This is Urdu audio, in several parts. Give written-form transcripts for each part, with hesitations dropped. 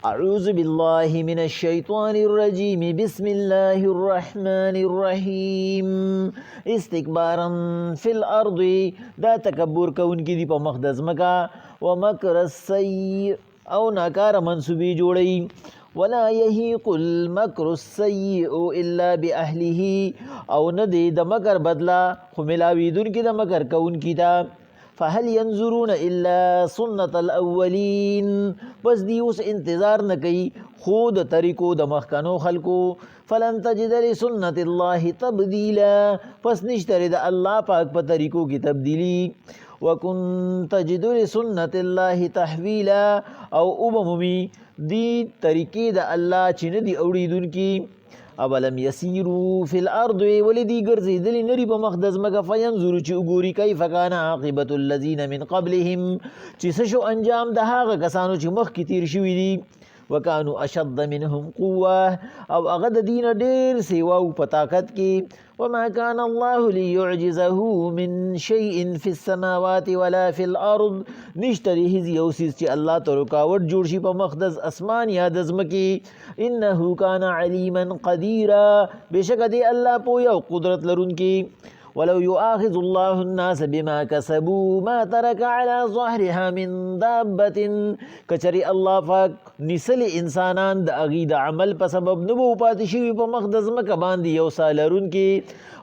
اعوذ باللہ من الشیطان الرجیم بسم اللہ الرحمن الرحیم استکبارا فی الارض دا تکبر کون کی دی پا مخدز مکا ومکر السیء او ناکار منصوبی جوڑی ولا یحیق المکر السیء الا باہلہ او ندی دا مکر بدلا خملاوی دن کی دا مکر کون کی تا فهل ينظرون الا سنت الاولین بس دی اس انتظار نہ کئی خود طریقو د مخکنو خلقو فلن تجد لسنت اللہ تبدیلا پس نشتر دا اللہ پاک پا طریقو کی تبدیلی وکن تجد لسنت اللہ تحویلا او ابممی دی طریقی دا اللہ چن دی اوڑی دن کی اولم یسیرو فی الارض ولی دی گرزی دلی نری پا مخدز مکا فینظرو چی اگوری کیف کان عاقبت الذین من قبلهم چی سشو انجام دا حاغ کسانو چی مخ کی تیر شوی دی وکانو اشد منهم قوة او اغد دین دیر سیواو پتاکت کی وما کان اللہ لیعجزه من شیء فی السماوات ولا فی الارض نشتری ہزی اوسیس چی اللہ تو رکاوٹ جوڑشی پا مخدز اسمان یا دزمکی انہو کان علیما قدیرا بے شک دے اللہ پویا و قدرت لرن کی ولو يؤاخذ الله الناس بما كسبوا ما ترك على ظهرها من دابة کچری اللہ فاک نسل انسانان دا اغید عمل پا سبب نبو پاتشوی پا مخدز مکا باندی یو سالرون کی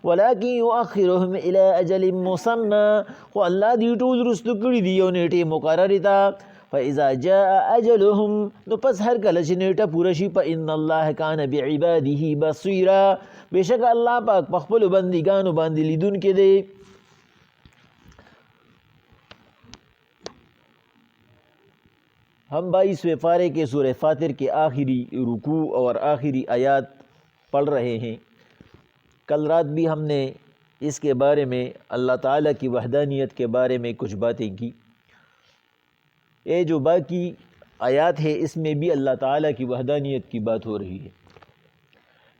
ولكن يؤخرهم الى اجل مسمى خو اللہ دی ٹول رستو کری دی یو نیٹی مقرر تا فاذا جاء اجلهم نو پس ہر کلچ نیٹا پورشی پا ان اللہ کان بعباده بصیرا بے شک اللہ پاک پخپل بندگانو باندی لیدون کے دے ہم 22ویں پارے کے سورہ فاطر کے آخری رکوع اور آخری آیات پڑھ رہے ہیں۔ کل رات بھی ہم نے اس کے بارے میں اللہ تعالیٰ کی وحدانیت کے بارے میں کچھ باتیں کی۔ یہ جو باقی آیات ہے اس میں بھی اللہ تعالیٰ کی وحدانیت کی بات ہو رہی ہے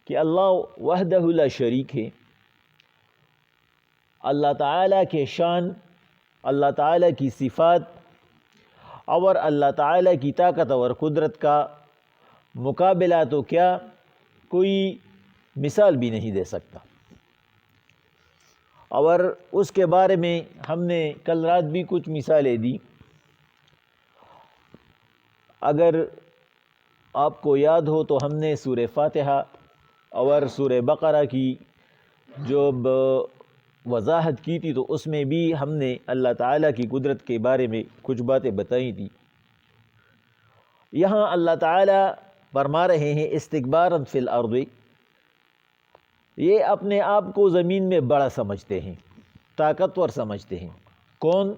کہ اللہ وحدہ لا شریک ہے۔ اللہ تعالیٰ کے شان، اللہ تعالیٰ کی صفات اور اللہ تعالیٰ کی طاقت اور قدرت کا مقابلہ تو کیا کوئی مثال بھی نہیں دے سکتا۔ اور اس کے بارے میں ہم نے کل رات بھی کچھ مثالیں دی۔ اگر آپ کو یاد ہو تو ہم نے سورہ فاتحہ اور سورہ بقرہ کی جو وضاحت کی تھی تو اس میں بھی ہم نے اللہ تعالیٰ کی قدرت کے بارے میں کچھ باتیں بتائی تھی۔ یہاں اللہ تعالیٰ فرما رہے ہیں استکبارا فی الارض، یہ اپنے آپ کو زمین میں بڑا سمجھتے ہیں، طاقتور سمجھتے ہیں۔ کون؟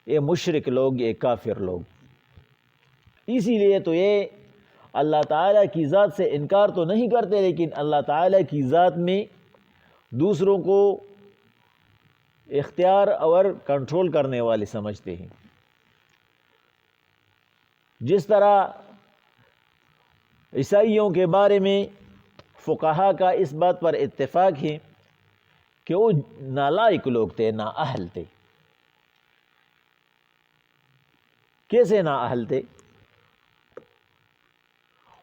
یہ مشرک لوگ، یہ کافر لوگ۔ اسی لیے تو یہ اللہ تعالیٰ کی ذات سے انکار تو نہیں کرتے، لیکن اللہ تعالیٰ کی ذات میں دوسروں کو اختیار اور کنٹرول کرنے والے سمجھتے ہیں۔ جس طرح عیسائیوں کے بارے میں فقہا کا اس بات پر اتفاق ہے کہ وہ نالائق لوگ تھے، نااہل تھے۔ کیسے نااہل تھے؟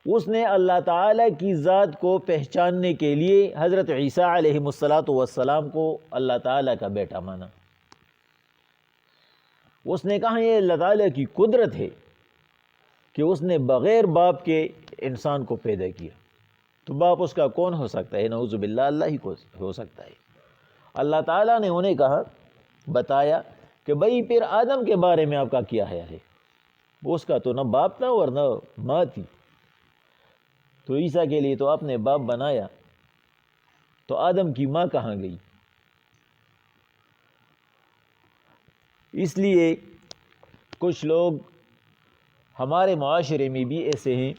اس نے اللہ تعالیٰ کی ذات کو پہچاننے کے لیے حضرت عیسیٰ علیہ السلام کو اللہ تعالیٰ کا بیٹا مانا۔ اس نے کہا یہ اللہ تعالیٰ کی قدرت ہے کہ اس نے بغیر باپ کے انسان کو پیدا کیا، تو باپ اس کا کون ہو سکتا ہے؟ نعوذ باللہ اللہ ہی کو ہو سکتا ہے۔ اللہ تعالیٰ نے انہیں کہا، بتایا کہ بھئی پھر آدم کے بارے میں آپ کا کیا خیال ہے؟ اس کا تو نہ باپ تھا اور نہ ماں تھی، تو عیسیٰ کے لیے تو آپ نے باپ بنایا، تو آدم کی ماں کہاں گئی؟ اس لیے کچھ لوگ ہمارے معاشرے میں بھی ایسے ہیں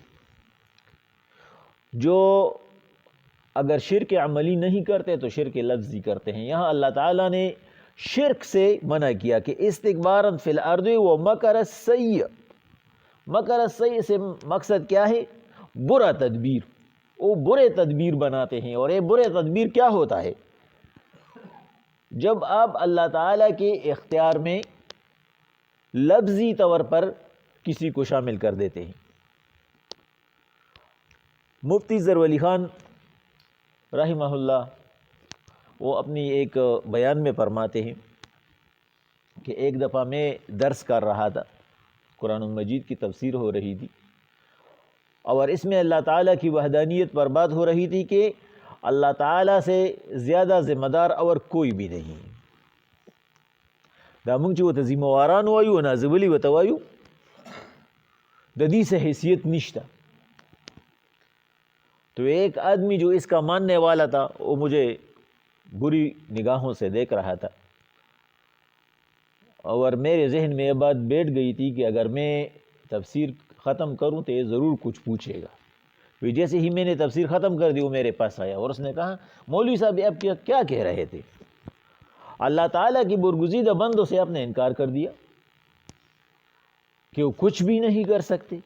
جو اگر شرک عملی نہیں کرتے تو شرک لفظی کرتے ہیں۔ یہاں اللہ تعالیٰ نے شرک سے منع کیا کہ استکبارا فی الارض ومکر السیء۔ مکر السیء سے مقصد کیا ہے؟ برا تدبیر۔ وہ برے تدبیر بناتے ہیں، اور یہ برے تدبیر کیا ہوتا ہے؟ جب آپ اللہ تعالیٰ کے اختیار میں لفظی طور پر کسی کو شامل کر دیتے ہیں، مفتی ظفر علی خان رحمہ اللہ وہ اپنی ایک بیان میں فرماتے ہیں کہ ایک دفعہ میں درس کر رہا تھا، قرآن مجید کی تفسیر ہو رہی تھی، اور اس میں اللہ تعالیٰ کی وحدانیت پر بات ہو رہی تھی کہ اللہ تعالیٰ سے زیادہ ذمہ دار اور کوئی بھی نہیں. دا مونږ چې ورته ذمہ واران وایو نازولی ورته وایو، د دې سے حیثیت نشتا. تو ایک آدمی جو اس کا ماننے والا تھا وہ مجھے بری نگاہوں سے دیکھ رہا تھا، اور میرے ذہن میں یہ بات بیٹھ گئی تھی کہ اگر میں تفسیر ختم کروں تو یہ ضرور کچھ پوچھے گا. جیسے ہی میں نے تفسیر ختم کر دی وہ میرے پاس آیا اور اس نے کہا مولوی صاحب آپ کیا کہہ رہے تھے؟ اللہ تعالیٰ کی برگزیدہ بندوں سے آپ نے انکار کر دیا کہ وہ کچھ بھی نہیں کر سکتے.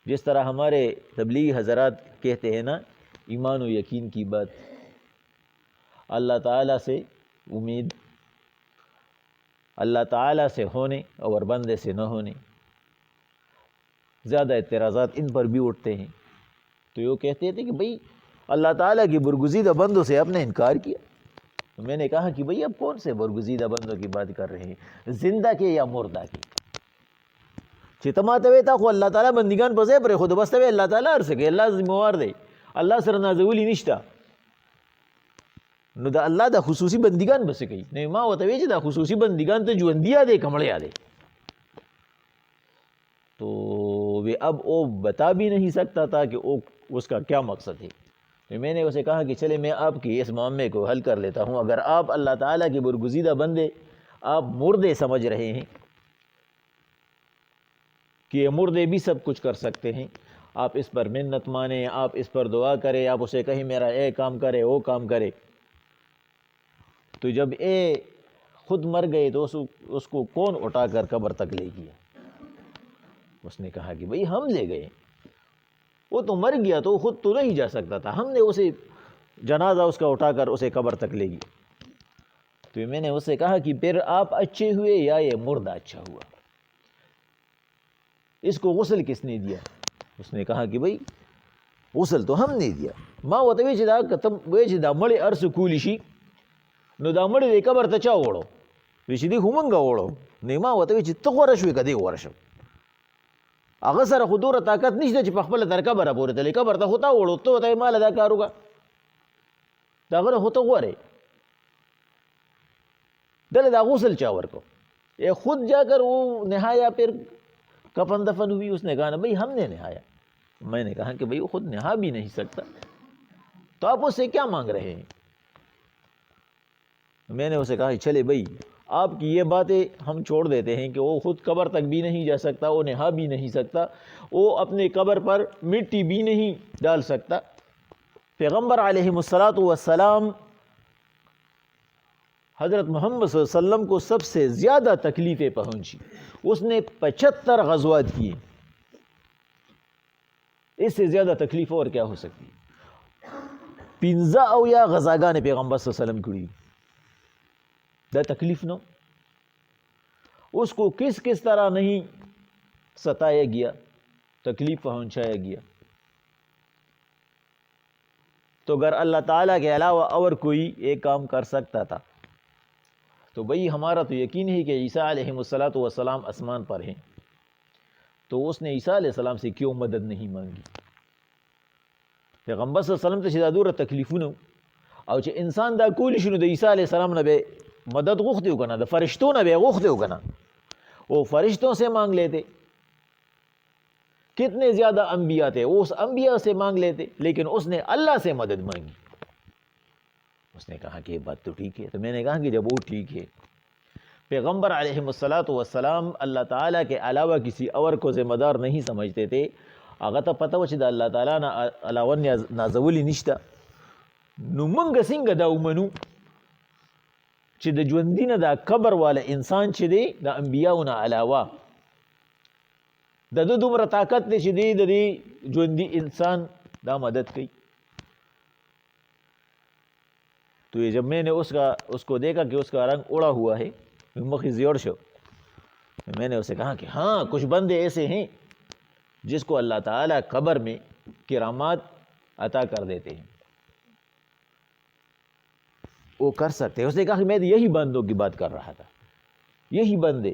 جس طرح ہمارے تبلیغی حضرات کہتے ہیں نا، ایمان و یقین کی بات، اللہ تعالیٰ سے امید، اللہ تعالیٰ سے ہونے اور بندے سے نہ ہونے. زیادہ اعتراضات ان پر بھی اٹھتے ہیں. تو یہ کہتے تھے کہ بھئی اللہ تعالیٰ کی برگزیدہ بندوں سے آپ نے انکار کیا. تو میں نے کہا کہ بھئی اب کون سے برگزیدہ بندوں کی بات کر رہے ہیں، زندہ کے یا مردہ کے؟ چې ته ماته وایې تا خو الله تعالی بندګان په ځای پرېښودو، بس ته وایې الله تعالی هر څه کوي، الله ذمہوار دی، الله سره نازولي نشته. نو د الله د خصوصي بندګان به څه کوي؟ نو ما ورته وایي چې دا خصوصي بندګان ته ژوندي دی که مړه دی؟ تو وہ اب وہ بتا بھی نہیں سکتا تھا کہ وہ اس کا کیا مقصد ہے. تو میں نے اسے کہا کہ چلے میں آپ کی اس معاملے کو حل کر لیتا ہوں. اگر آپ اللہ تعالیٰ کے برگزیدہ بندے آپ مردے سمجھ رہے ہیں کہ یہ مردے بھی سب کچھ کر سکتے ہیں، آپ اس پر منت مانیں، آپ اس پر دعا کریں، آپ اسے کہیں میرا اے کام کرے وہ کام کرے. تو جب اے خود مر گئے تو اس کو کون اٹھا کر قبر تک لے گیا؟ اس نے کہا کہ بھئی ہم لے گئے، وہ تو مر گیا تو خود تو نہیں جا سکتا تھا، ہم نے اسے جنازہ اس کا اٹھا کر اسے قبر تک لے گیا. تو میں نے اس سے کہا کہ پھر آپ اچھے ہوئے یا یہ مردہ اچھا ہوا؟ اس کو غسل کس نے دیا؟ اس نے کہا کہ بھئی غسل تو ہم نے دیا. ما ورته وی چې دا کتم وی چې دا مړی ارس کولی شي نو دا مړی د قبر ته چا وړو؟ وی چې دی همنګ وړو. نه ما ورته وی چې ته غوره شوې که دی غوره شو؟ هغه سره خو دوره طاقت نشته چې په خپله تر قبره پورې تللی، قبر ته خو تا وړو، ته ورته ماله دا کار وکړه، د هغه نه خو ته غوره. دله دا غسل چا ورکو؟ یہ خود جا کر وہ نہایا پھر کفن دفن ہوئی. اس نے کہا نا بھئی ہم نے نہایا. میں نے کہا کہ بھئی وہ خود نہا بھی نہیں سکتا تو آپ اس سے کیا مانگ رہے ہیں؟ میں نے اسے کہا چلے بھئی آپ کی یہ باتیں ہم چھوڑ دیتے ہیں کہ وہ خود قبر تک بھی نہیں جا سکتا، وہ نہا بھی نہیں سکتا، وہ اپنے قبر پر مٹی بھی نہیں ڈال سکتا. پیغمبر علیہ السلام حضرت محمد صلی اللہ علیہ وسلم کو سب سے زیادہ تکلیفیں پہنچی. اس نے 75 غزوات کیے. اس سے زیادہ تکلیف اور کیا ہو سکتی؟ 15 او یا غزاگان پیغمبر صلی اللہ علیہ وسلم کړي. دا تکلیف نو اس کو کس طرح نہیں ستایا گیا، تکلیف پہنچایا گیا. تو اگر اللہ تعالیٰ کے علاوہ اور کوئی ایک کام کر سکتا تھا تو بھئی ہمارا تو یقین ہے کہ عیسیٰ علیہ السلام آسمان پر ہیں، تو اس نے عیسیٰ علیہ السلام سے کیوں مدد نہیں مانگی؟ پیغمبر صلی اللہ علیہ وسلم ته چې دا دوره تکلیفونه او چې انسان دا کولی شي نو د عیسیٰ علیہ السلام نه به مدد غوښتي وکنه، د فرشتوں نه به غوښتي وکنه، وہ فرشتوں سے مانگ لیتے. کتنے زیادہ انبیاء تھے، وہ اس انبیاء سے مانگ لیتے، لیکن اس نے اللہ سے مدد مانگی. اس نے کہا کہ یہ بات تو ٹھیک ہے. تو میں نے کہا کہ جب وہ ٹھیک ہے، پیغمبر علیہ السلام اللہ تعالیٰ کے علاوہ کسی اور کو ذمہ دار نہیں سمجھتے تھے. هغه ته پته و چې د الله تعالی نه علاوه نازولی نشته. نو موږ څنګه دا ومنو چې د ژوندي نه دا قبر والا انسان چې دی د انبیاو نه علاوه د ده دومره طاقت دی چې دی د دې ژوندي انسان دا مدد کوي. تو یہ جب میں نے اس کو دیکھا کہ اس کا رنگ اڑا ہوا ہے، مخی زیور شو، میں نے اسے کہا کہ ہاں کچھ بندے ایسے ہیں جس کو اللہ تعالیٰ قبر میں کرامات عطا کر دیتے ہیں، وہ کر سکتے ہیں۔ اس نے کہا کہ میں یہی بندوں کی بات کر رہا تھا، یہی بندے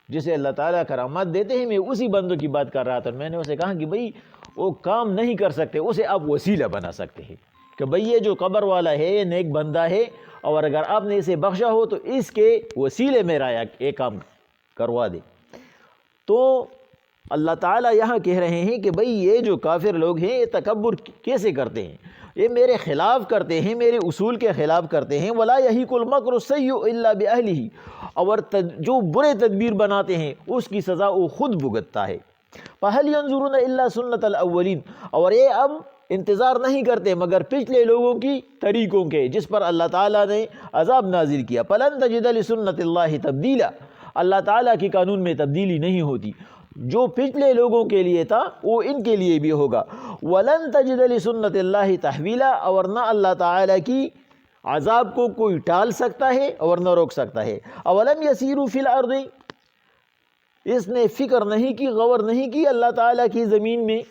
جسے اللہ تعالیٰ کرامات دیتے ہیں، میں اسی بندوں کی بات کر رہا تھا۔ میں نے اسے کہا کہ بھئی وہ کام نہیں کر سکتے، اسے آپ وسیلہ بنا سکتے ہیں کہ بھئی یہ جو قبر والا ہے یہ نیک بندہ ہے، اور اگر آپ نے اسے بخشا ہو تو اس کے وسیلے میرا ایک کام کروا دے۔ تو اللہ تعالیٰ یہاں کہہ رہے ہیں کہ بھئی یہ جو کافر لوگ ہیں یہ تکبر کیسے کرتے ہیں، یہ میرے خلاف کرتے ہیں، میرے اصول کے خلاف کرتے ہیں۔ وَلَا يَحِيقُ الْمَكْرُ السَّيِّئُ إِلَّا بِأَهْلِهِ، اور جو برے تدبیر بناتے ہیں اس کی سزا وہ خود بھگتتا ہے۔ فَهَلْ يَنظُرُونَ إِلَّا سُنَّةَ الْأَوَّلِينَ، اور یہ اب انتظار نہیں کرتے مگر پچھلے لوگوں کی طریقوں کے جس پر اللہ تعالیٰ نے عذاب نازل کیا۔ فَلَن تَجِدَ لِسُنَّةِ اللَّهِ تَبْدِيلًا، اللہ تعالیٰ کے قانون میں تبدیلی نہیں ہوتی، جو پچھلے لوگوں کے لیے تھا وہ ان کے لیے بھی ہوگا۔ وَلَن تَجِدَ لِسُنَّةِ اللَّهِ تَحْوِيلًا، اور نہ اللہ تعالیٰ کی عذاب کو کوئی ٹال سکتا ہے اور نہ روک سکتا ہے۔ اولم یسیروا فی الارض، اس نے فکر نہیں کی، غور نہیں کی اللہ تعالیٰ کی زمین میں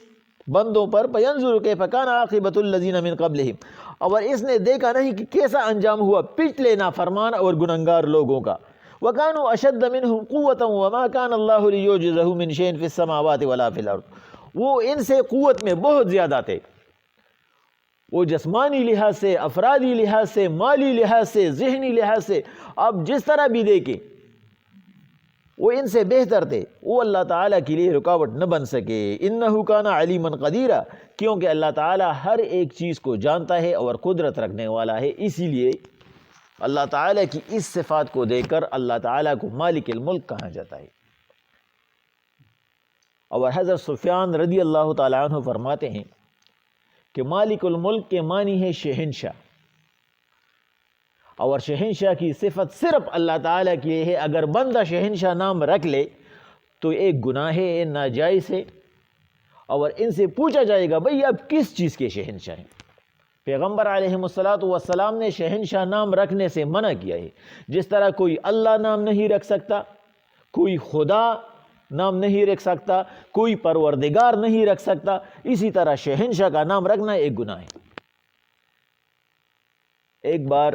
بندوں پر، فینظروا کیف کان عاقبۃ الذین من قبلہم، اور اس نے دیکھا نہیں کہ کیسا انجام ہوا پچھلے نافرمان اور گنہگار لوگوں کا۔ وَكَانُوا أَشَدَّ مِنْهُمْ قُوَّةً وَمَا كَانَ اللَّهُ لِيُعْجِزَهُ مِنْ شَيْءٍ فِي السَّمَاوَاتِ وَلَا فِي الْأَرْضِ، وہ ان سے قوت میں بہت زیادہ تھے، وہ جسمانی لحاظ سے، افرادی لحاظ سے، مالی لحاظ سے، ذہنی لحاظ سے، آپ جس طرح بھی دیکھیں وہ ان سے بہتر تھے، وہ اللہ تعالیٰ کے لیے رکاوٹ نہ بن سکے۔ إِنَّهُ كَانَ عَلِيمًا قَدِيرًا، کیونکہ اللہ تعالیٰ ہر ایک چیز کو جانتا ہے اور قدرت رکھنے والا ہے، اسی لیے اللہ تعالیٰ کی اس صفات کو دیکھ کر اللہ تعالیٰ کو مالک الملک کہا جاتا ہے۔ اور حضرت سفیان رضی اللہ تعالیٰ عنہ فرماتے ہیں کہ مالک الملک کے معنی ہے شہنشاہ، اور شہنشاہ کی صفت صرف اللہ تعالیٰ کی ہے۔ اگر بندہ شہنشاہ نام رکھ لے تو ایک گناہ ہے، یہ ناجائز ہے، اور ان سے پوچھا جائے گا بھئی آپ کس چیز کے شہنشاہ ہیں؟ پیغمبر علیہ السلام نے شہنشاہ نام رکھنے سے منع کیا ہے، جس طرح کوئی اللہ نام نہیں رکھ سکتا، کوئی خدا نام نہیں رکھ سکتا، کوئی پروردگار نہیں رکھ سکتا، اسی طرح شہنشاہ کا نام رکھنا ایک گناہ ہے۔ ایک بار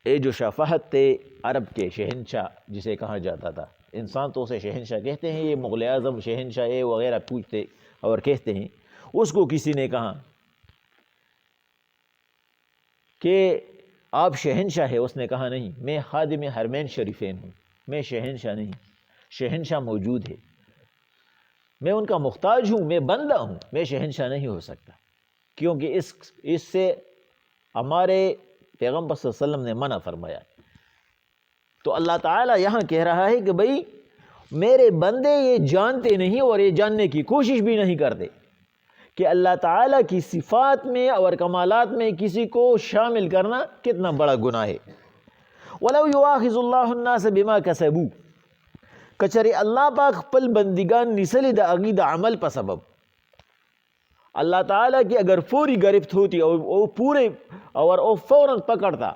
یہ جو شفاہت تھے عرب کے شہنشاہ جسے کہا جاتا تھا، انسان تو اسے شہنشاہ کہتے ہیں، یہ مغل اعظم شہنشاہ ہے وغیرہ پوچھتے اور کہتے ہیں، اس کو کسی نے کہا کہ آپ شہنشاہ ہے؟ اس نے کہا نہیں، میں خادم حرمین شریفین ہوں، میں شہنشاہ نہیں، شہنشاہ موجود ہے، میں ان کا محتاج ہوں، میں بندہ ہوں، میں شہنشاہ نہیں ہو سکتا، کیونکہ اس سے ہمارے پیغمبر صلی اللہ علیہ وسلم نے منع فرمایا۔ تو اللہ تعالیٰ یہاں کہہ رہا ہے کہ بھئی میرے بندے یہ جانتے نہیں اور یہ جاننے کی کوشش بھی نہیں کرتے کہ اللہ تعالیٰ کی صفات میں اور کمالات میں کسی کو شامل کرنا کتنا بڑا گناہ ہے۔ وَلَوْ يُؤَاخِذُ اللَّهُ النَّاسَ بِمَا كَسَبُوا، کچری اللہ پاک پل بندگان نسلی دا اغید عمل پا سبب، اللہ تعالیٰ کی اگر فوری گرفت ہوتی اور وہ فوراً پکڑتا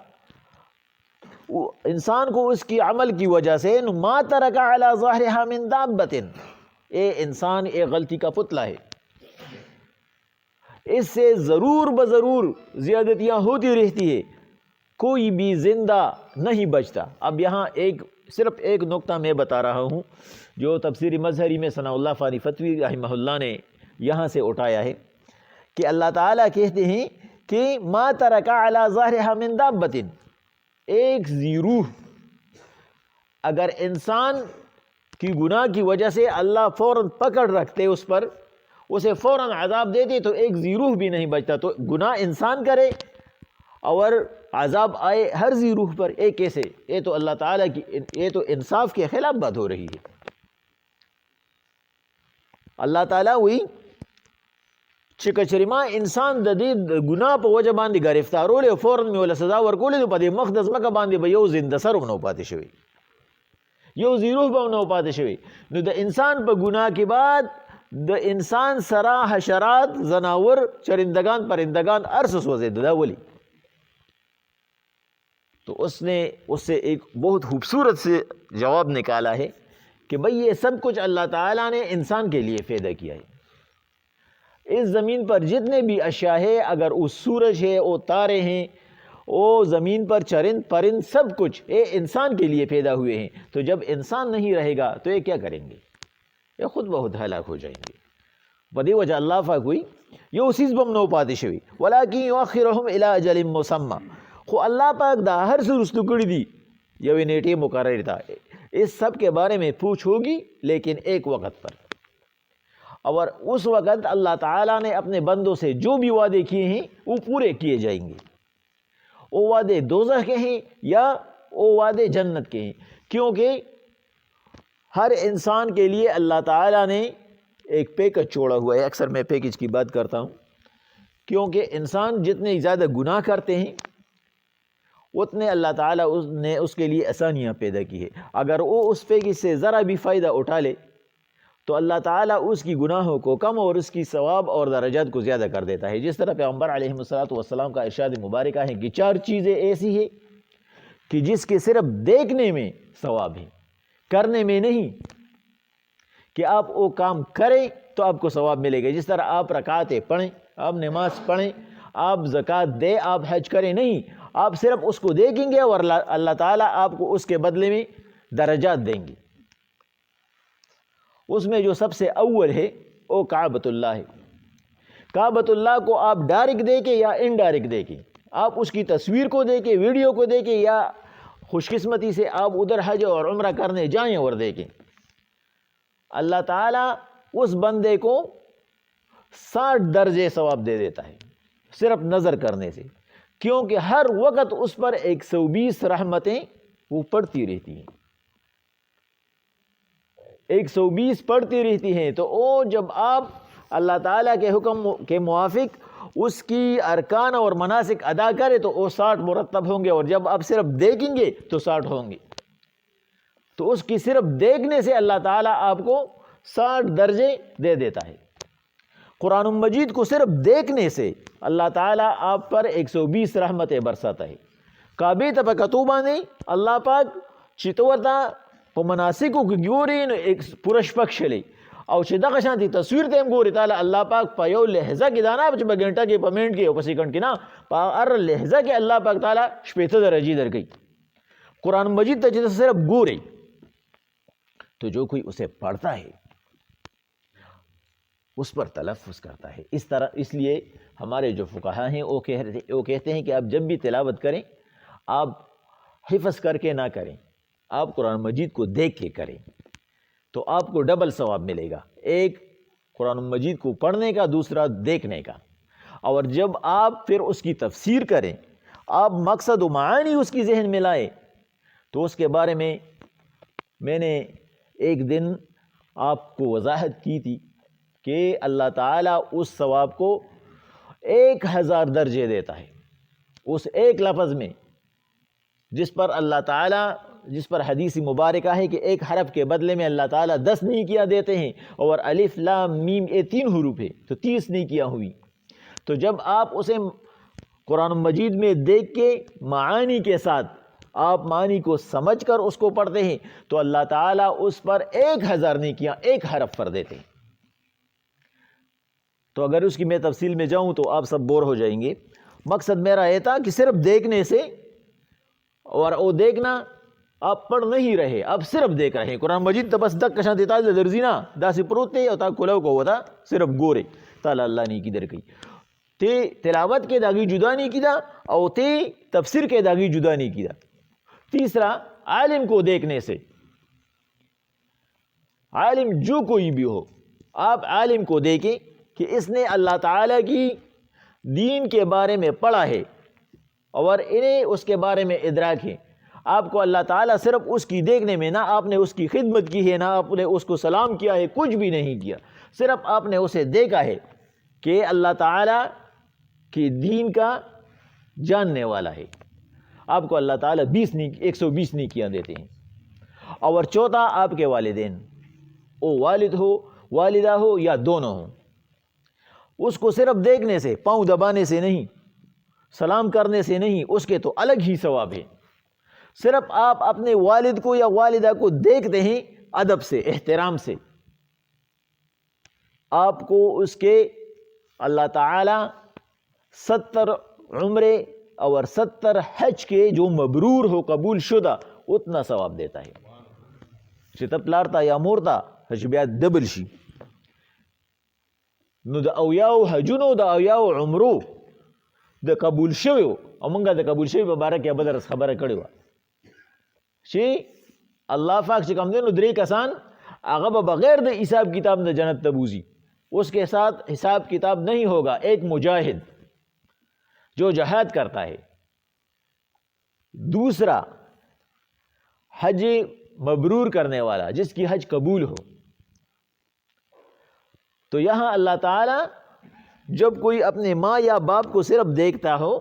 انسان کو اس کی عمل کی وجہ سے، مَا تَرَكَ عَلَى ظَهْرِهَا مِن دَابَّةٍ، اے انسان ایک غلطی کا پتلا ہے، اس سے ضرور بضرور زیادتیاں ہوتی رہتی ہے، کوئی بھی زندہ نہیں بچتا۔ اب یہاں صرف ایک نقطہ میں بتا رہا ہوں جو تفسیر مظہری میں ثناء اللہ فانی فتوی رحمہ اللہ نے یہاں سے اٹھایا ہے کہ اللہ تعالیٰ کہتے ہیں کہ مَا تَرَكَ عَلَى ظَهْرِهَا مِن دَابَّةٍ، ایک روح اگر انسان کی گناہ کی وجہ سے اللہ فوراً پکڑ رکھتے اس پر، اسے فوراً عذاب دیتے تو ایک روح بھی نہیں بچتا۔ تو گناہ انسان کرے اور عذاب آئے ہر روح پر، ایک کیسے؟ یہ تو اللہ تعالیٰ کی، یہ تو انصاف کے خلاف بات ہو رہی ہے۔ اللہ تعالیٰ وہی چکچرما انسان د دې ګناه په وجه باندې گرفتارول او فوراً مې ولا سزا ورکولې، نو په دې مخ د ځمکه باندې به یو زنده سر هم نه پاتې شوی، یو روح به هم نه پاتې شوی۔ نو د انسان په ګناه کې بعد د انسان سره حشرات، زناور، چرندگان، پرندگان ارس سوځېده، دا ولی؟ تو اس نے اس سے ایک بہت خوبصورت سے جواب نکالا ہے کہ بھئی یہ سب کچھ اللہ تعالیٰ نے انسان کے لیے پیدا کیا ہے، اس زمین پر جتنے بھی اشیاء ہے، اگر وہ سورج ہے، وہ تارے ہیں، وہ زمین پر چرند پرند، سب کچھ یہ انسان کے لیے پیدا ہوئے ہیں. تو جب انسان نہیں رہے گا تو یہ کیا کریں گے؟ یہ خود بہت ہلاک ہو جائیں گے. بدی وجہ اللہ پاک ہوئی یہ اسی بم نو پاتے شوی ولیکن یؤخرهم الی اجل مسمى. خو اللہ پاک دا ہر سرستو کڑی دی یہ نیٹی مقرر تھا. اس سب کے بارے میں پوچھ ہوگی لیکن ایک وقت پر، اور اس وقت اللہ تعالیٰ نے اپنے بندوں سے جو بھی وعدے کیے ہیں وہ پورے کیے جائیں گے. وہ وعدے دوزخ کے ہیں یا وہ وعدے جنت کے ہیں، کیونکہ ہر انسان کے لیے اللہ تعالیٰ نے ایک پیکج چھوڑا ہوا ہے. اکثر میں پیکج کی بات کرتا ہوں، کیونکہ انسان جتنے زیادہ گناہ کرتے ہیں اتنے اللہ تعالیٰ نے اس کے لیے آسانیاں پیدا کی ہے. اگر وہ اس پیکج سے ذرا بھی فائدہ اٹھا لے تو اللہ تعالیٰ اس کی گناہوں کو کم اور اس کی ثواب اور درجات کو زیادہ کر دیتا ہے. جس طرح پیغمبر علیہ الصلوۃ کا ارشاد مبارکہ ہے کہ 4 چیزیں ایسی ہیں کہ جس کے صرف دیکھنے میں ثواب ہے، کرنے میں نہیں. کہ آپ وہ کام کریں تو آپ کو ثواب ملے گا. جس طرح آپ رکعتیں پڑھیں، آپ نماز پڑھیں، آپ زکوٰۃ دیں، آپ حج کریں، نہیں، آپ صرف اس کو دیکھیں گے اور اللہ تعالیٰ آپ کو اس کے بدلے میں درجات دیں گے. اس میں جو سب سے اول ہے وہ کعبۃ اللہ ہے. کعبۃ اللہ کو آپ ڈائریکٹ دیکھیں یا انڈائریکٹ دیکھیں، آپ اس کی تصویر کو دیکھیں، ویڈیو کو دیکھیں، یا خوش قسمتی سے آپ ادھر حج اور عمرہ کرنے جائیں اور دیکھیں، اللہ تعالیٰ اس بندے کو 60 درجے ثواب دے دیتا ہے صرف نظر کرنے سے. کیونکہ ہر وقت اس پر 120 رحمتیں وہ پڑھتی رہتی ہیں، 120 پڑھتی رہتی ہیں. تو وہ جب آپ اللہ تعالیٰ کے حکم کے موافق اس کی ارکان اور مناسک ادا کرے تو وہ 60 مرتب ہوں گے، اور جب آپ صرف دیکھیں گے تو 60 ہوں گے. تو اس کی صرف دیکھنے سے اللہ تعالیٰ آپ کو 60 درجے دے دیتا ہے. قرآن مجید کو صرف دیکھنے سے اللہ تعالیٰ آپ پر 120 رحمتیں برساتا ہے. کعبے تب کتوبہ نے اللہ پاک چتورتا په مناسکو کې ګوري نو ایک پورش پکشلی او چې دغه شانتي تصویر ته هم ګوري تعالی الله پاک په یو لحظه کې دا نه چې په ګنټه کې په منټ کې او په سیکنډ کې نه په هر لحظه کې الله پاک تعالی 70 درجې درکوي. قرآن مجید ته چې صرف ګوري تو جو کوئی اسے پڑھتا ہے اس پر تلفظ کرتا ہے. اس لیے ہمارے جو فقہا ہیں وہ کہتے ہیں کہ آپ جب بھی تلاوت کریں آپ حفظ کر کے نہ کریں، آپ قرآن مجید کو دیکھ کے کریں تو آپ کو ڈبل ثواب ملے گا، ایک قرآن مجید کو پڑھنے کا، دوسرا دیکھنے کا. اور جب آپ پھر اس کی تفسیر کریں، آپ مقصد و معانی اس کی ذہن میں لائیں تو اس کے بارے میں نے ایک دن آپ کو وضاحت کی تھی کہ اللہ تعالیٰ اس ثواب کو 1000 درجے دیتا ہے اس ایک لفظ میں، جس پر اللہ تعالیٰ، جس پر حدیث مبارکہ ہے کہ ایک حرف کے بدلے میں اللہ تعالیٰ 10 نیکیاں دیتے ہیں، اور الف لام میم یہ 3 حروف ہے تو 30 نیکیاں ہوئی. تو جب آپ اسے قرآن مجید میں دیکھ کے معانی کے ساتھ آپ معانی کو سمجھ کر اس کو پڑھتے ہیں تو اللہ تعالیٰ اس پر 1000 نیکیاں ایک حرف پر دیتے ہیں. تو اگر اس کی میں تفصیل میں جاؤں تو آپ سب بور ہو جائیں گے. مقصد میرا یہ تھا کہ صرف دیکھنے سے، اور وہ دیکھنا آپ پڑھ نہیں رہے، آپ صرف دیکھ رہے ہیں. قرآن مجید تو بس دک کشان دیتا ہے درزینا دا سی پروتے اور تا کلو کو ہوتا صرف گورے تعالی اللہ نے کی در گئی تے تلاوت کے داغی جدا نہیں کی دا اور تے تفسیر کے داغی جدا نہیں کی دا. تیسرا عالم کو دیکھنے سے، عالم جو کوئی بھی ہو آپ عالم کو دیکھیں کہ اس نے اللہ تعالیٰ کی دین کے بارے میں پڑھا ہے اور انہیں اس کے بارے میں ادراک ہے. آپ کو اللہ تعالیٰ صرف اس کی دیکھنے میں، نہ آپ نے اس کی خدمت کی ہے، نہ آپ نے اس کو سلام کیا ہے، کچھ بھی نہیں کیا، صرف آپ نے اسے دیکھا ہے کہ اللہ تعالیٰ کی دین کا جاننے والا ہے. آپ کو اللہ تعالیٰ 120 نیکیاں دیتے ہیں. اور چوتھا آپ کے والدین، وہ والد ہو والدہ ہو یا دونوں ہوں، اس کو صرف دیکھنے سے، پاؤں دبانے سے نہیں، سلام کرنے سے نہیں، اس کے تو الگ ہی ثواب ہے. صرف آپ اپنے والد کو یا والدہ کو دیکھتے ہیں ادب سے، احترام سے، آپ کو اس کے اللہ تعالی 70 عمرے اور 70 حج کے جو مبرور ہو قبول شدہ اتنا ثواب دیتا ہے چې ته پلار ته یا مور ته حج بیا دبل شي. نو د اویاو حجونو د اویاو عمرو د قبول شویو او مونږه د قبول شوی په باره کې بل رس خبره کړې وه چې الله پاک چې کوم دی نو 3 کسان هغه به بغیر د حساب کتاب د جنت ته بوزي. اس کے ساتھ حساب کتاب نہیں ہوگا. ایک مجاہد جو جہاد کرتا ہے, دوسرا حج مبرور کرنے والا جس کی حج قبول ہو. تو یہاں اللہ تعالیٰ جب کوئی اپنے ماں یا باپ کو صرف دیکھتا ہو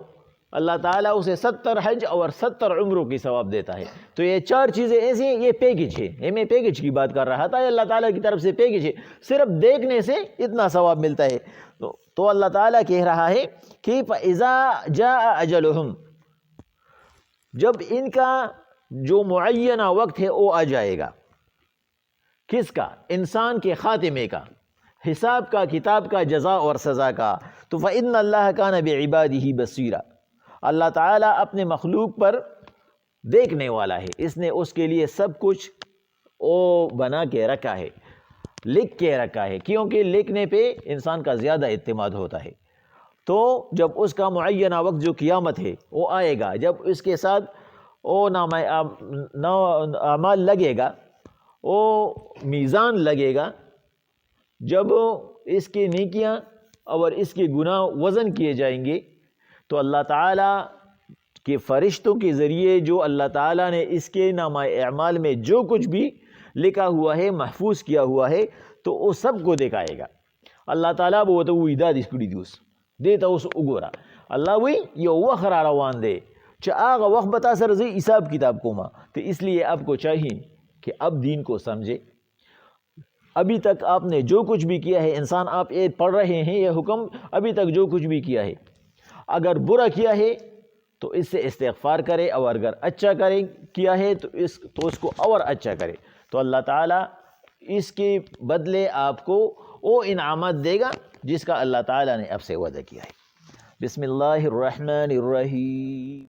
اللہ تعالیٰ اسے 70 حج اور 70 عمروں کی ثواب دیتا ہے. تو یہ 4 چیزیں ایسی ہیں, یہ پیکج ہے. میں پیکج کی بات کر رہا تھا, یہ اللہ تعالیٰ کی طرف سے پیکج ہے. صرف دیکھنے سے اتنا ثواب ملتا ہے. تو اللہ تعالیٰ کہہ رہا ہے کہ فَإِذَا جَاءَ أَجَلُهُمْ, جب ان کا جو معینہ وقت ہے وہ آ جائے گا. کس کا؟ انسان کے خاتمے کا, حساب کا, کتاب کا, جزا اور سزا کا. تو فَإِنَّ اللَّهَ كَانَ بِعِبَادِهِ بَصِيرًا, اللہ تعالیٰ اپنے مخلوق پر دیکھنے والا ہے. اس نے اس کے لیے سب کچھ او بنا کے رکھا ہے, لکھ کے رکھا ہے, کیونکہ لکھنے پہ انسان کا زیادہ اعتماد ہوتا ہے. تو جب اس کا معینہ وقت جو قیامت ہے وہ آئے گا, جب اس کے ساتھ او اعمال لگے گا, او میزان لگے گا, جب اس کی نیکیاں اور اس کے گناہ وزن کیے جائیں گے تو اللہ تعالیٰ کے فرشتوں کے ذریعے جو اللہ تعالیٰ نے اس کے نامہ اعمال میں جو کچھ بھی لکھا ہوا ہے, محفوظ کیا ہوا ہے, تو وہ سب کو دکھائے گا. اللہ تعالیٰ وہ تو وہی دا دسکڑی دیوس دیتا اس اگورا اللہ وہی یہ وقت را روان دے چا آغا وقت بتا سر زی حساب کتاب کو ماں. تو اس لیے آپ کو چاہیے کہ اب دین کو سمجھے. ابھی تک آپ نے جو کچھ بھی کیا ہے, انسان آپ یہ پڑھ رہے ہیں یہ حکم, ابھی تک جو کچھ بھی کیا ہے اگر برا کیا ہے تو اس سے استغفار کرے, اور اگر اچھا کیا ہے تو اس کو اور اچھا کرے. تو اللہ تعالیٰ اس کے بدلے آپ کو وہ انعامات دے گا جس کا اللہ تعالیٰ نے اب سے وعدہ کیا ہے. بسم اللہ الرحمن الرحیم.